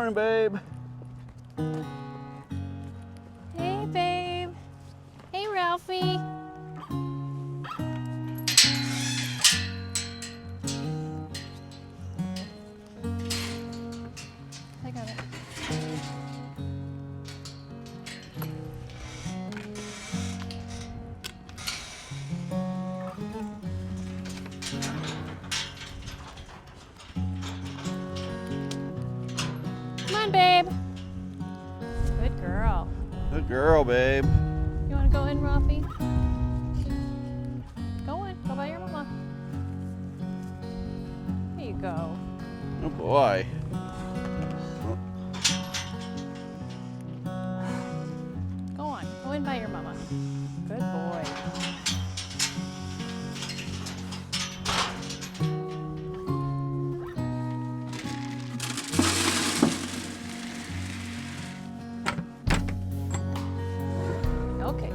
Morning, babe. Hey, babe. Hey, Ralphie. I got it. Come on, babe. Good girl. Good girl, babe. You want to go in, Ralphie? Go in. Go by your mama. There you go. Oh boy. Go on. Go in by your mama. Good boy. Okay.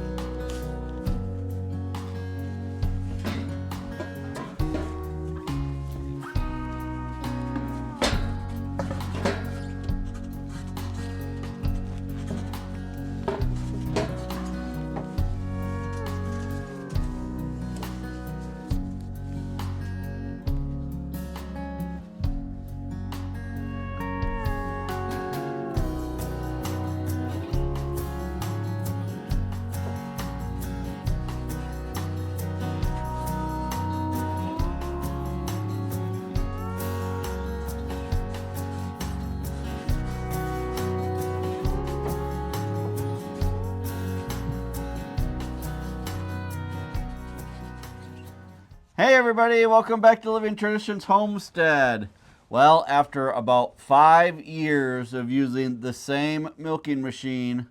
Hey everybody, welcome back to Living Traditions Homestead. Well, after about 5 years of using the same milking machine,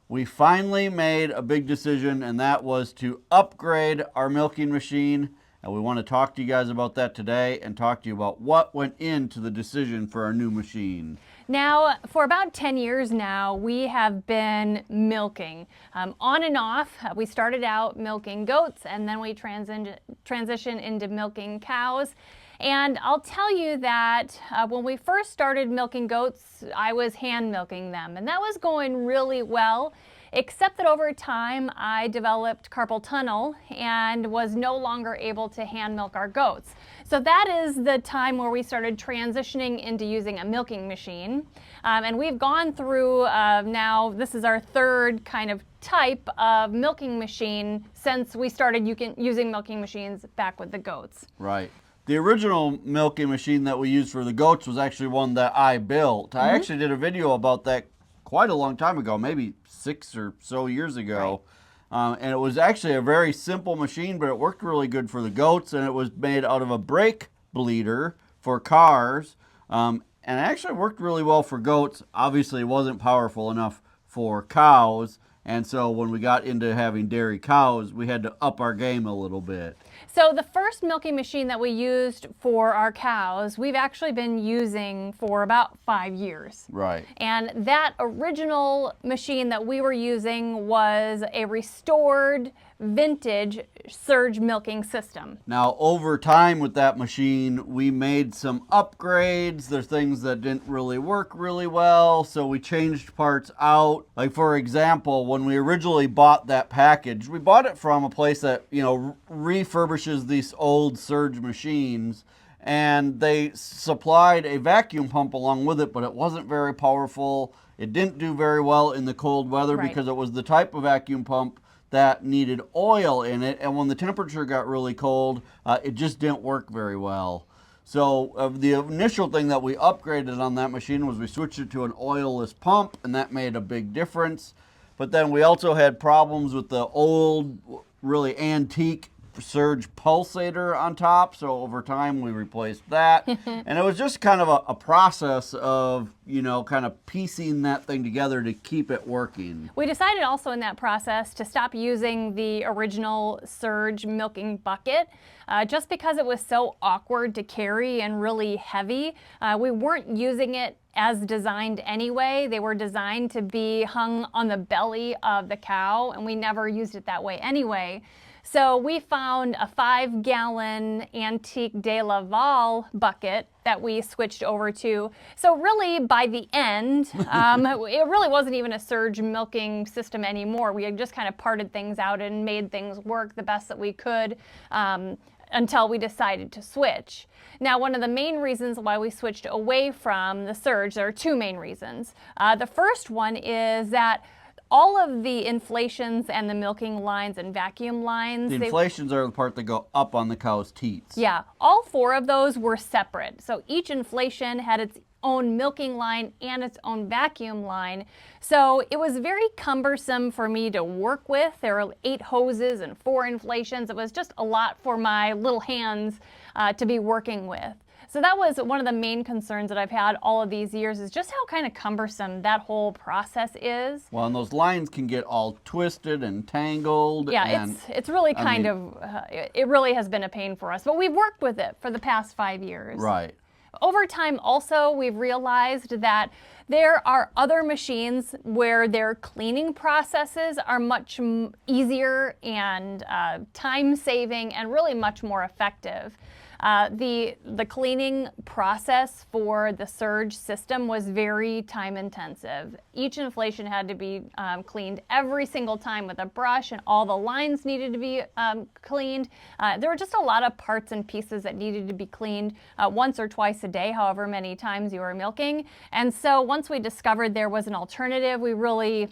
we finally made a big decision, and that was to upgrade our milking machine. And we want to talk to you guys about that today and talk to you about what went into the decision for our new machine. Now, for about 10 years now, we have been milking on and off. We started out milking goats, and then we transitioned into milking cows. And I'll tell you that when we first started milking goats, I was hand milking them, and that was going really well, except that over time I developed carpal tunnel and was no longer able to hand milk our goats. So that is the time where we started transitioning into using a milking machine. And we've gone through now, this is our third kind of type of milking machine since we started using milking machines back with the goats. Right. The original milking machine that we used for the goats was actually one that I built. I actually did a video about that quite a long time ago, maybe 6 or so years ago. Right. And it was actually a very simple machine, but it worked really good for the goats, and it was made out of a brake bleeder for cars. And it actually worked really well for goats. Obviously, it wasn't powerful enough for cows. And so when we got into having dairy cows, we had to up our game a little bit. So the first milking machine that we used for our cows, we've actually been using for about 5 years. Right. And that original machine that we were using was a restored vintage surge milking system. Now, over time with that machine, we made some upgrades. There's things that didn't really work really well, so we changed parts out. Like, for example, when we originally bought that package, we bought it from a place that, refurbishes these old surge machines, and they supplied a vacuum pump along with it, but it wasn't very powerful. It didn't do very well in the cold weather because it was the type of vacuum pump that needed oil in it, and when the temperature got really cold, it just didn't work very well. So the initial thing that we upgraded on that machine was we switched it to an oilless pump, and that made a big difference. But then we also had problems with the old, really antique surge pulsator on top, so over time we replaced that. And it was just kind of a process of, kind of piecing that thing together to keep it working. We decided also in that process to stop using the original surge milking bucket just because it was so awkward to carry and really heavy. We weren't using it as designed anyway. They were designed to be hung on the belly of the cow, and we never used it that way anyway. So we found a 5-gallon antique De Laval bucket that we switched over to. So really by the end, it really wasn't even a surge milking system anymore. We had just kind of parted things out and made things work the best that we could until we decided to switch. Now, one of the main reasons why we switched away from the surge, there are two main reasons. The first one is that all of the inflations and the milking lines and vacuum lines. The inflations are the part that go up on the cow's teats. Yeah, all 4 of those were separate. So each inflation had its own milking line and its own vacuum line. So it was very cumbersome for me to work with. There were 8 hoses and 4 inflations. It was just a lot for my little hands to be working with. So that was one of the main concerns that I've had all of these years, is just how kind of cumbersome that whole process is. Well, and those lines can get all twisted and tangled. Yeah, and it's really it really has been a pain for us, but we've worked with it for the past 5 years. Right. Over time also, we've realized that there are other machines where their cleaning processes are much easier and time-saving and really much more effective. The cleaning process for the surge system was very time intensive. Each inflation had to be cleaned every single time with a brush, and all the lines needed to be cleaned. There were just a lot of parts and pieces that needed to be cleaned once or twice a day, however many times you were milking. And so once we discovered there was an alternative,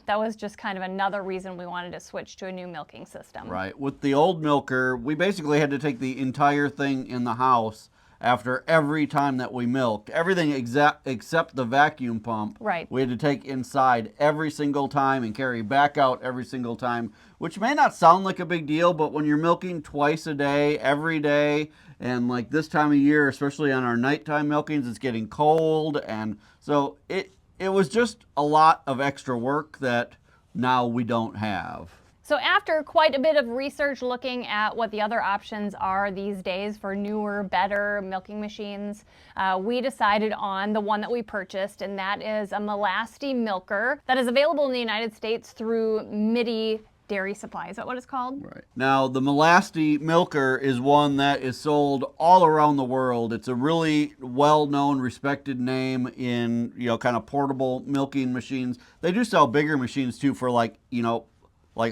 that was just kind of another reason we wanted to switch to a new milking system. Right. With the old milker, we basically had to take the entire thing in the house after every time that we milked. Everything except the vacuum pump. Right. We had to take inside every single time and carry back out every single time, which may not sound like a big deal, but when you're milking twice a day, every day, and like this time of year, especially on our nighttime milkings, it's getting cold, and so it was just a lot of extra work that now we don't have. So after quite a bit of research looking at what the other options are these days for newer, better milking machines, we decided on the one that we purchased, and that is a Melasty milker that is available in the United States through MIDI Dairy Supply. Is that what it's called? Right. Now, the Melasty milker is one that is sold all around the world. It's a really well-known, respected name in, kind of portable milking machines. They do sell bigger machines too for like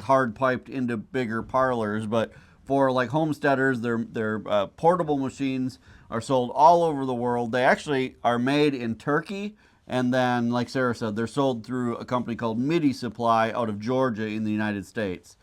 hard piped into bigger parlors, but for like homesteaders, their portable machines are sold all over the world. They actually are made in Turkey, and then, like Sarah said, they're sold through a company called MIDI Supply out of Georgia in the United States.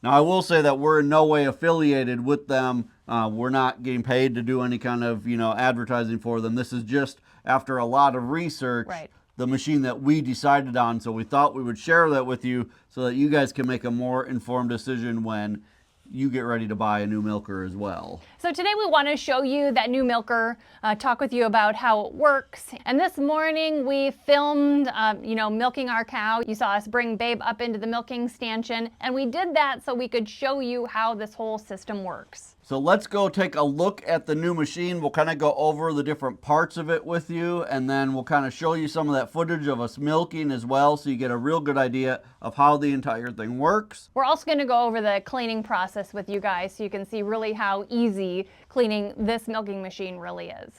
Now, I will say that we're in no way affiliated with them. We're not getting paid to do any kind of advertising for them. This is just after a lot of research. Right. The machine that we decided on, so we thought we would share that with you so that you guys can make a more informed decision when you get ready to buy a new milker as well. So today we want to show you that new milker, talk with you about how it works. And this morning we filmed, milking our cow. You saw us bring Babe up into the milking stanchion, and we did that so we could show you how this whole system works. So let's go take a look at the new machine. We'll kind of go over the different parts of it with you, and then we'll kind of show you some of that footage of us milking as well, so you get a real good idea of how the entire thing works. We're also going to go over the cleaning process with you guys so you can see really how easy cleaning this milking machine really is.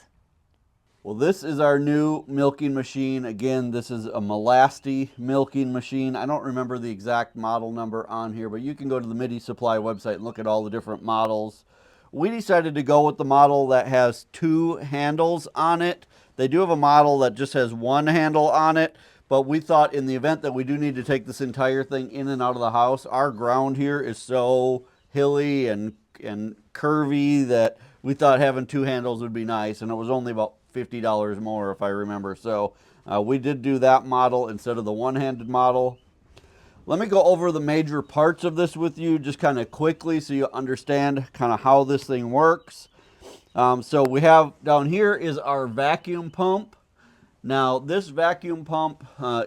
Well, this is our new milking machine. Again, this is a Melasty milking machine. I don't remember the exact model number on here, but you can go to the MIDI Supply website and look at all the different models. We decided to go with the model that has 2 handles on it. They do have a model that just has 1 handle on it, but we thought in the event that we do need to take this entire thing in and out of the house, our ground here is so hilly and curvy that we thought having 2 handles would be nice, and it was only about $50 more if I remember. So we did do that model instead of the one-handed model. Let me go over the major parts of this with you just kind of quickly so you understand kind of how this thing works. So we have down here is our vacuum pump. Now this vacuum pump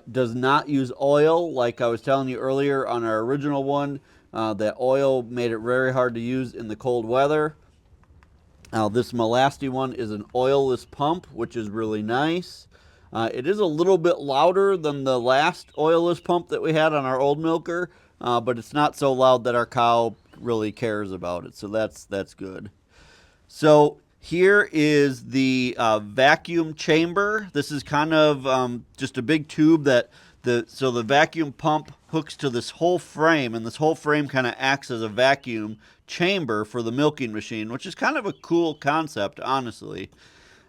does not use oil like I was telling you earlier on our original one. That oil made it very hard to use in the cold weather. Now this Melasty one is an oilless pump, which is really nice. It is a little bit louder than the last oilless pump that we had on our old milker, but it's not so loud that our cow really cares about it. So that's good. So here is the vacuum chamber. This is kind of just a big tube that so the vacuum pump hooks to this whole frame, and this whole frame kind of acts as a vacuum chamber for the milking machine, which is kind of a cool concept, honestly.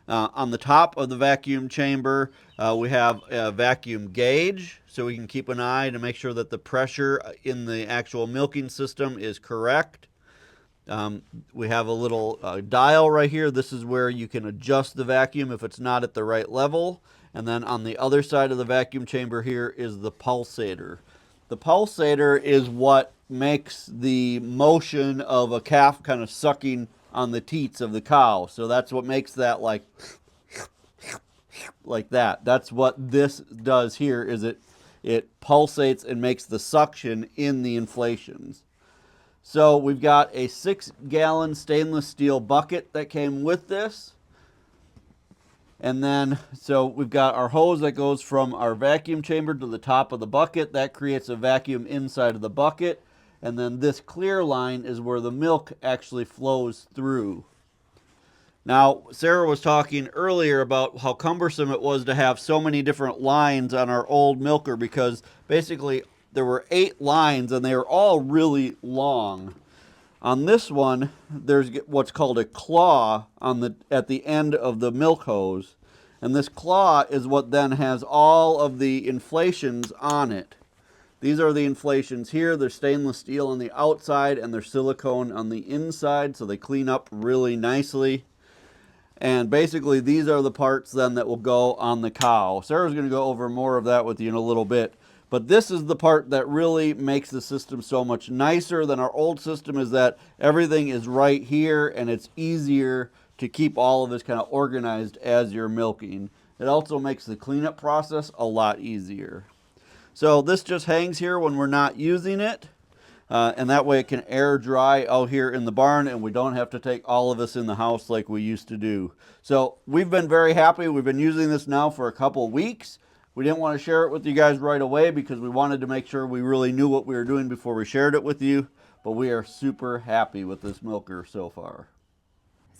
On the top of the vacuum chamber, we have a vacuum gauge, so we can keep an eye to make sure that the pressure in the actual milking system is correct. We have a little dial right here. This is where you can adjust the vacuum if it's not at the right level. And then on the other side of the vacuum chamber here is the pulsator. The pulsator is what makes the motion of a calf kind of sucking on the teats of the cow. So that's what makes that like that. That's what this does here, is it pulsates and makes the suction in the inflations. So we've got a 6-gallon stainless steel bucket that came with this. And then, so we've got our hose that goes from our vacuum chamber to the top of the bucket. That creates a vacuum inside of the bucket. And then this clear line is where the milk actually flows through. Now, Sarah was talking earlier about how cumbersome it was to have so many different lines on our old milker, because basically there were 8 lines and they were all really long. On this one, there's what's called a claw at the end of the milk hose. And this claw is what then has all of the inflations on it. These are the inflations here. They're stainless steel on the outside and they're silicone on the inside, so they clean up really nicely. And basically these are the parts then that will go on the cow. Sarah's going to go over more of that with you in a little bit. But this is the part that really makes the system so much nicer than our old system, is that everything is right here and it's easier to keep all of this kind of organized as you're milking. It also makes the cleanup process a lot easier. So this just hangs here when we're not using it. And that way it can air dry out here in the barn and we don't have to take all of this in the house like we used to do. So we've been very happy. We've been using this now for a couple weeks. We didn't want to share it with you guys right away because we wanted to make sure we really knew what we were doing before we shared it with you. But we are super happy with this milker so far.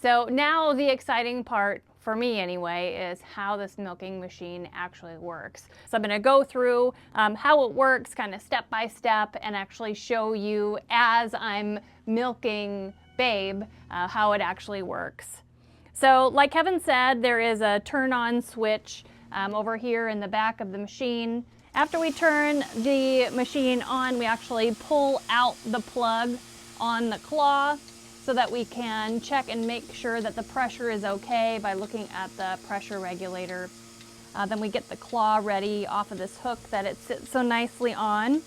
So now the exciting part, for me anyway, is how this milking machine actually works. So I'm going to go through how it works kind of step by step and actually show you as I'm milking Babe how it actually works. So like Kevin said, there is a turn on switch over here in the back of the machine. After we turn the machine on, we actually pull out the plug on the claw so that we can check and make sure that the pressure is okay by looking at the pressure regulator. Then we get the claw ready off of this hook that it sits so nicely on,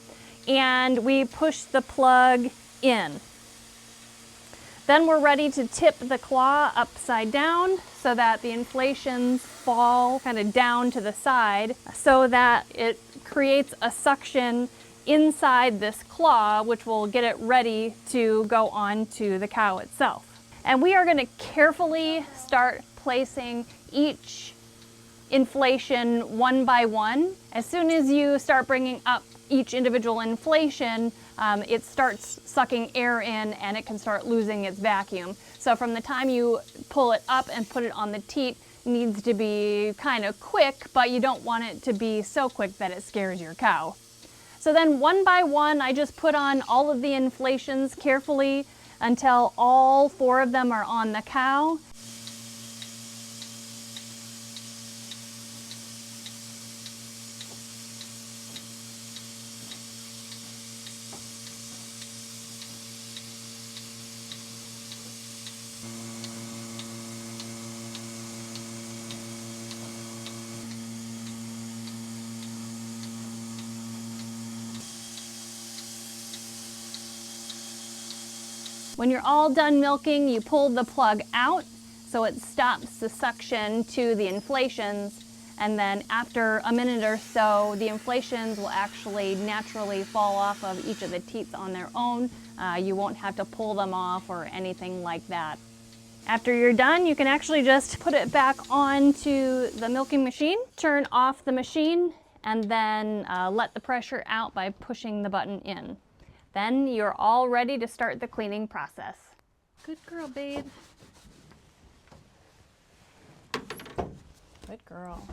and we push the plug in. Then we're ready to tip the claw upside down so that the inflations fall kind of down to the side so that it creates a suction inside this claw, which will get it ready to go on to the cow itself. And we are going to carefully start placing each inflation one by one. As soon as you start bringing up each individual inflation, it starts sucking air in and it can start losing its vacuum. So from the time you pull it up and put it on the teat, needs to be kind of quick, but you don't want it to be so quick that it scares your cow. So then one by one, I just put on all of the inflations carefully until all 4 of them are on the cow. When you're all done milking, you pull the plug out so it stops the suction to the inflations, and then after a minute or so, the inflations will actually naturally fall off of each of the teats on their own. You won't have to pull them off or anything like that. After you're done, you can actually just put it back onto the milking machine, turn off the machine, and then let the pressure out by pushing the button in. Then you're all ready to start the cleaning process. Good girl, babe. Good girl.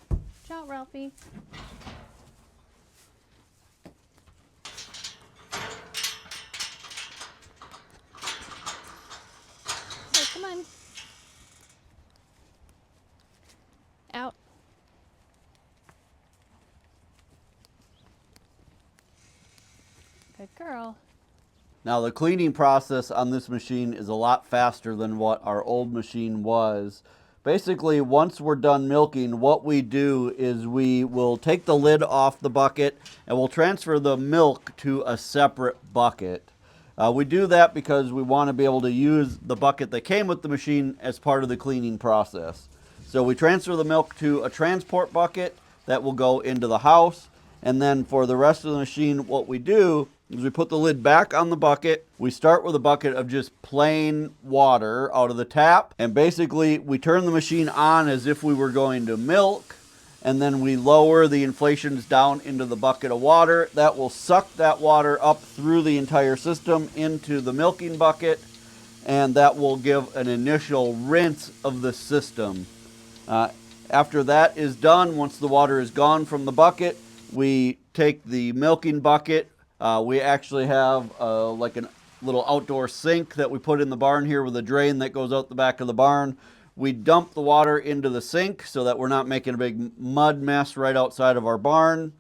Good job, Ralphie. So, come on. Out. Good girl. Now the cleaning process on this machine is a lot faster than what our old machine was. Basically, once we're done milking, what we do is we will take the lid off the bucket and we'll transfer the milk to a separate bucket. We do that because we want to be able to use the bucket that came with the machine as part of the cleaning process. So we transfer the milk to a transport bucket that will go into the house. And then for the rest of the machine, what we do is we put the lid back on the bucket. We start with a bucket of just plain water out of the tap. And basically we turn the machine on as if we were going to milk. And then we lower the inflations down into the bucket of water. That will suck that water up through the entire system into the milking bucket. And that will give an initial rinse of the system. After that is done, once the water is gone from the bucket, we take the milking bucket. We actually have like a little outdoor sink that we put in the barn here with a drain that goes out the back of the barn. We dump the water into the sink so that we're not making a big mud mess right outside of our barn.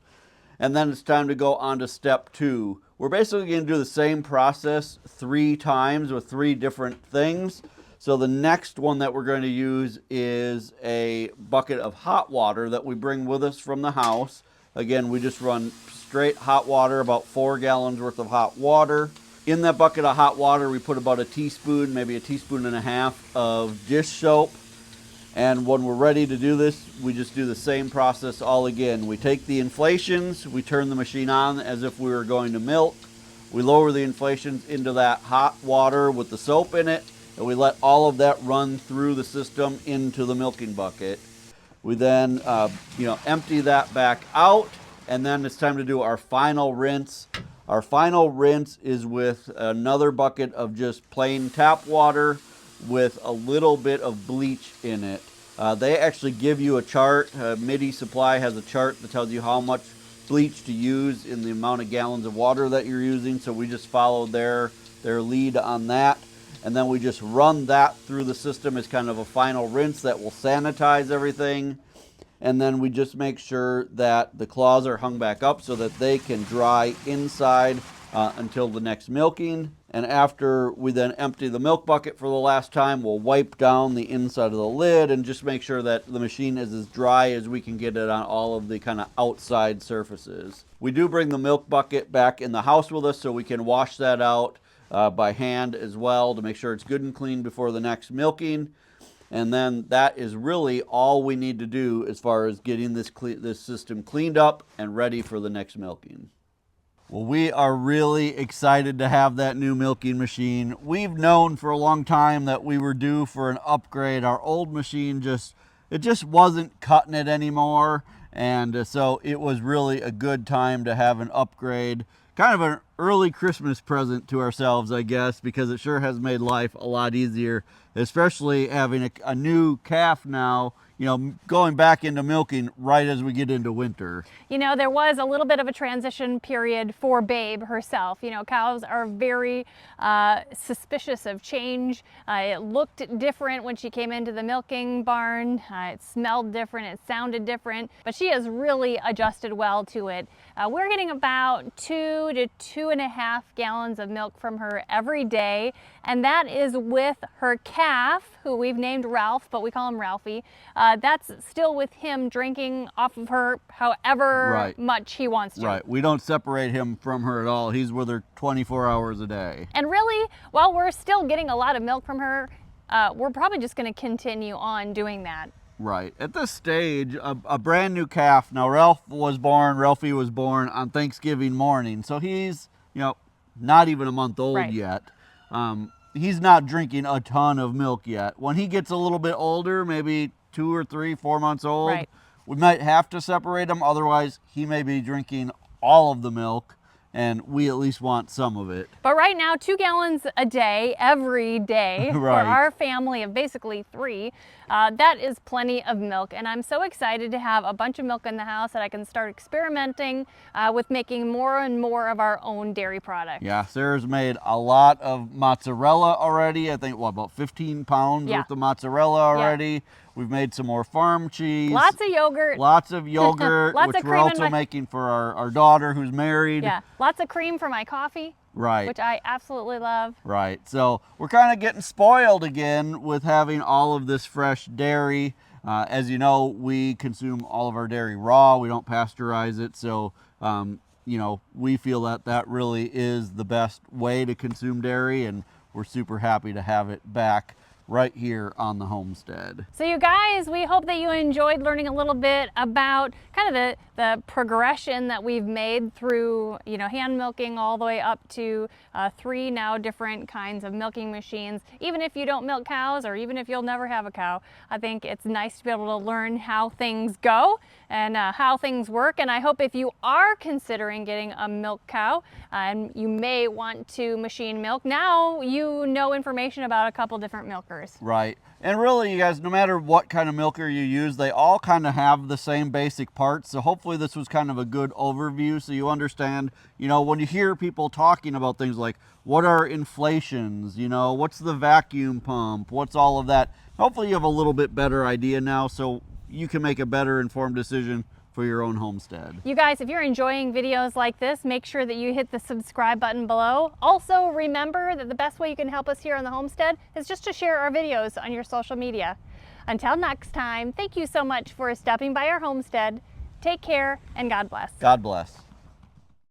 And then it's time to go on to step 2. We're basically going to do the same process 3 times with 3 different things. So the next one that we're going to use is a bucket of hot water that we bring with us from the house. Again, we just run straight hot water, about 4 gallons worth of hot water. In that bucket of hot water, we put about a teaspoon, maybe a teaspoon and a half of dish soap. And when we're ready to do this, we just do the same process all again. We take the inflations, we turn the machine on as if we were going to milk. We lower the inflations into that hot water with the soap in it, and we let all of that run through the system into the milking bucket. We then empty that back out, and then it's time to do our final rinse. Our final rinse is with another bucket of just plain tap water with a little bit of bleach in it. They actually give you a chart. MIDI Supply has a chart that tells you how much bleach to use in the amount of gallons of water that you're using, so we just follow their lead on that. And then we just run that through the system as kind of a final rinse that will sanitize everything. And then we just make sure that the claws are hung back up so that they can dry inside until the next milking. And after we then empty the milk bucket for the last time, we'll wipe down the inside of the lid and just make sure that the machine is as dry as we can get it on all of the kind of outside surfaces. We do bring the milk bucket back in the house with us so we can wash that out by hand as well to make sure it's good and clean before the next milking. And then that is really all we need to do as far as getting this system cleaned up and ready for the next milking. Well, we are really excited to have that new milking machine. We've known for a long time that we were due for an upgrade. Our old machine just wasn't cutting it anymore. And so it was really a good time to have an upgrade. Kind of an early Christmas present to ourselves, I guess, because it sure has made life a lot easier, especially having a new calf now, going back into milking right as we get into winter. There was a little bit of a transition period for Babe herself. Cows are very suspicious of change. It looked different when she came into the milking barn. It smelled different, it sounded different, but she has really adjusted well to it. We're getting about 2 to 2.5 gallons of milk from her every day, and that is with her calf, who we've named Ralph, but we call him Ralphie. That's still with him drinking off of her however much he wants to. Right. We don't separate him from her at all. He's with her 24 hours a day. And really, while we're still getting a lot of milk from her, we're probably just going to continue on doing that. Right. At this stage, a brand new calf. Now, Ralphie was born on Thanksgiving morning. So he's, not even a month old yet. He's not drinking a ton of milk yet. When he gets a little bit older, maybe 2 or 3, 4 months old, we might have to separate him. Otherwise, he may be drinking all of the milk. and we at least want some of it. But right now, 2 gallons a day, every day, Right. for our family of basically 3, that is plenty of milk. And I'm so excited to have a bunch of milk in the house that I can start experimenting with making more and more of our own dairy products. Yeah, Sarah's made a lot of mozzarella already. I think, what, about 15 pounds Yeah. worth of mozzarella already. We've made some more farm cheese. Lots of yogurt. Lots of yogurt, Lots which of we're cream in also my- making for our daughter who's married. Yeah, lots of cream for my coffee, Right. which I absolutely love. Right. So we're kind of getting spoiled again with having all of this fresh dairy. As you know, we consume all of our dairy raw. We don't pasteurize it. So, you know, we feel that that really is the best way to consume dairy, and we're super happy to have it back right here on the homestead. So you guys, we hope that you enjoyed learning a little bit about kind of the progression that we've made through, you know, hand milking all the way up to 3 now different kinds of milking machines. Even if you don't milk cows, or even if you'll never have a cow, I think it's nice to be able to learn how things go and how things work. And I hope if you are considering getting a milk cow and you may want to machine milk, now you know information about a couple different milkers. Right. And really, you guys, no matter what kind of milker you use, they all kind of have the same basic parts. So hopefully this was kind of a good overview so you understand, you know, when you hear people talking about things like what are inflations, you know, what's the vacuum pump, what's all of that. Hopefully you have a little bit better idea now so you can make a better informed decision for your own homestead. You guys, if you're enjoying videos like this, make sure that you hit the subscribe button below. Also, remember that the best way you can help us here on the homestead is just to share our videos on your social media. Until next time, thank you so much for stopping by our homestead. Take care and God bless. God bless.